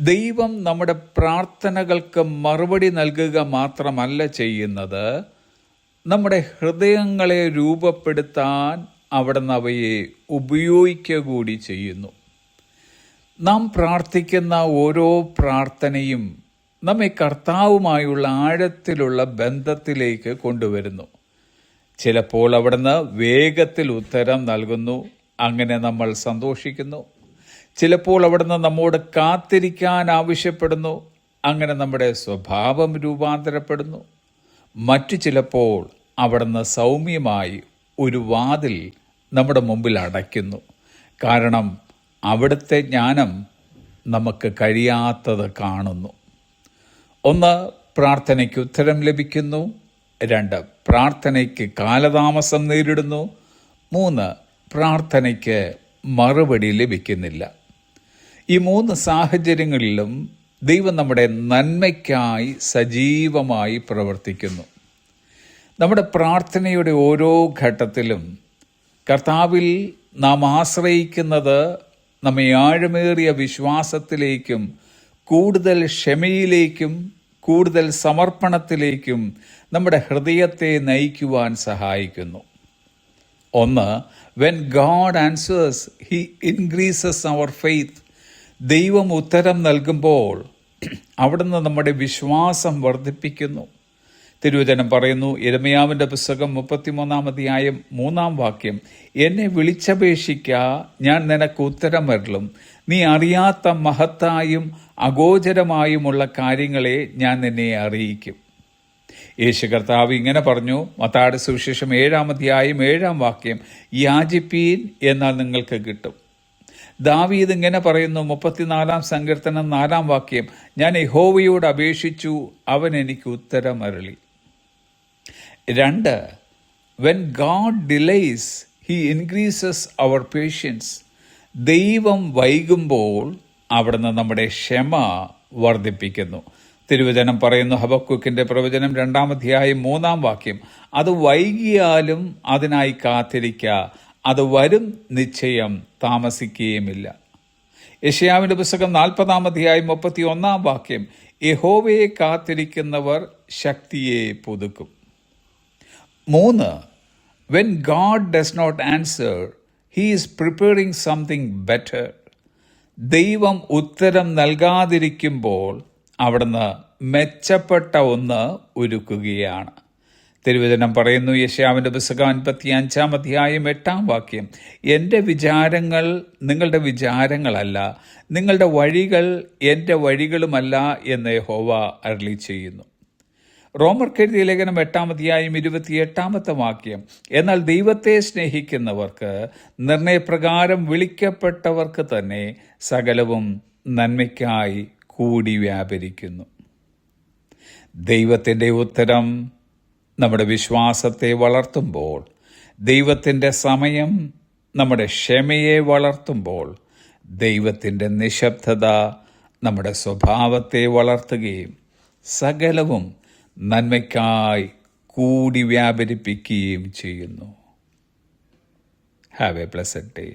ദൈവം നമ്മുടെ പ്രാർത്ഥനകൾക്ക് മറുപടി നൽകുക മാത്രമല്ല ചെയ്യുന്നത്, നമ്മുടെ ഹൃദയങ്ങളെ രൂപപ്പെടുത്താൻ അവിടുന്ന് അവയെ ഉപയോഗിക്കുക കൂടി ചെയ്യുന്നു. നാം പ്രാർത്ഥിക്കുന്ന ഓരോ പ്രാർത്ഥനയും നമ്മെ കർത്താവുമായുള്ള ആഴത്തിലുള്ള ബന്ധത്തിലേക്ക് കൊണ്ടുവരുന്നു. ചിലപ്പോൾ അവിടുന്ന് വേഗത്തിൽ ഉത്തരം നൽകുന്നു, അങ്ങനെ നമ്മൾ സന്തോഷിക്കുന്നു. ചിലപ്പോൾ അവിടുന്ന് നമ്മോട് കാത്തിരിക്കാൻ ആവശ്യപ്പെടുന്നു, അങ്ങനെ നമ്മുടെ സ്വഭാവം രൂപാന്തരപ്പെടുന്നു. മറ്റു ചിലപ്പോൾ അവിടുന്ന് സൗമ്യമായി ഒരു വാതിൽ നമ്മുടെ മുമ്പിൽ അടയ്ക്കുന്നു. കാരണം അവിടുത്തെ ജ്ഞാനം നമുക്ക് കഴിയാത്തത് കാണുന്നു. 1, പ്രാർത്ഥനയ്ക്ക് ഉത്തരം ലഭിക്കുന്നു. 2, പ്രാർത്ഥനയ്ക്ക് കാലതാമസം നേരിടുന്നു. 3, പ്രാർത്ഥനയ്ക്ക് മറുപടി ലഭിക്കുന്നില്ല. ഈ 3 സാഹചര്യങ്ങളിലും ദൈവം നമ്മുടെ നന്മയ്ക്കായി സജീവമായി പ്രവർത്തിക്കുന്നു. നമ്മുടെ പ്രാർത്ഥനയുടെ ഓരോ ഘട്ടത്തിലും കർത്താവിൽ നാം ആശ്രയിക്കുന്നത് നമ്മെ ആഴമേറിയ വിശ്വാസത്തിലേക്കും കൂടുതൽ ക്ഷമയിലേക്കും കൂടുതൽ സമർപ്പണത്തിലേക്കും നമ്മുടെ ഹൃദയത്തെ നയിക്കുവാൻ സഹായിക്കുന്നു. 1, when God answers, He increases our faith. ദൈവം ഉത്തരം നൽകുമ്പോൾ അവിടുന്ന് നമ്മുടെ വിശ്വാസം വർദ്ധിപ്പിക്കുന്നു. തിരുവചനം പറയുന്നു, യിരെമ്യാവിൻ്റെ പുസ്തകം 33-ാം അധ്യായം 3-ാം വാക്യം, എന്നെ വിളിച്ചപേക്ഷിക്ക, ഞാൻ നിനക്ക് ഉത്തരമരുളും, നീ അറിയാത്ത മഹത്തായും അഗോചരമായുമുള്ള കാര്യങ്ങളെ ഞാൻ നിന്നെ അറിയിക്കും. യേശു കർത്താവ് ഇങ്ങനെ പറഞ്ഞു, മത്തായിയുടെ സുവിശേഷം 7-ാം അധ്യായം 7-ാം വാക്യം, യാചിപ്പീൻ എന്നാൽ നിങ്ങൾക്ക് കിട്ടും. ദാവീദ് ഇങ്ങനെ പറയുന്നു, 34-ാം സങ്കീർത്തനം 4-ാം വാക്യം, ഞാൻ യഹോവയോട് അപേക്ഷിച്ചു, അവൻ എനിക്ക് ഉത്തരമരുളി. 2, when God delays, He increases our patience. ദൈവം വൈകുമ്പോൾ അവിടുന്ന് നമ്മുടെ ക്ഷമ വർദ്ധിപ്പിക്കുന്നു. തിരുവചനം പറയുന്നു, ഹബക്കൂക്കിൻ്റെ പ്രവചനം 2-ാം അധ്യായം 3-ാം വാക്യം, അത് വൈകിയാലും അതിനായി കാത്തിരിക്ക, അത് വരും നിശ്ചയം, താമസിക്കുകയുമില്ല. യെശയ്യാവിൻ്റെ പുസ്തകം 40-ാം അധ്യായം 31-ാം വാക്യം, യഹോവയെ കാത്തിരിക്കുന്നവർ ശക്തിയെ പുതുക്കും. 3, when God does not answer, He is preparing something better. ദൈവം ഉത്തരം നൽകാതിരിക്കുമ്പോൾ അവിടുന്ന് മെച്ചപ്പെട്ട ഒന്ന് ഒരുക്കുകയാണ്. തിരുവചനം പറയുന്നു, യെശയ്യാവിൻ്റെ പുസ്തകം 55-ാം അധ്യായം 8-ാം വാക്യം, എൻ്റെ വിചാരങ്ങൾ നിങ്ങളുടെ വിചാരങ്ങളല്ല, നിങ്ങളുടെ വഴികൾ എൻ്റെ വഴികളുമല്ല എന്ന് യഹോവ അരുളി ചെയ്യുന്നു. റോമർക്കെഴുതിയ ലേഖനം 8-ാം അധ്യായം 28-ാമത്തെ വാക്യം, എന്നാൽ ദൈവത്തെ സ്നേഹിക്കുന്നവർക്ക് നിർണയപ്രകാരം വിളിക്കപ്പെട്ടവർക്ക് തന്നെ സകലവും നന്മയ്ക്കായി കൂടി വ്യാപരിക്കുന്നു. ദൈവത്തിൻ്റെ ഉത്തരം നമ്മുടെ വിശ്വാസത്തെ വളർത്തുമ്പോൾ, ദൈവത്തിൻ്റെ സമയം നമ്മുടെ ക്ഷമയെ വളർത്തുമ്പോൾ, ദൈവത്തിൻ്റെ നിശബ്ദത നമ്മുടെ സ്വഭാവത്തെ വളർത്തുകയും സകലവും നന്മയ്ക്കായി കൂടി വ്യാപരിപ്പിക്കുകയും ചെയ്യുന്നു. Have A blessed day.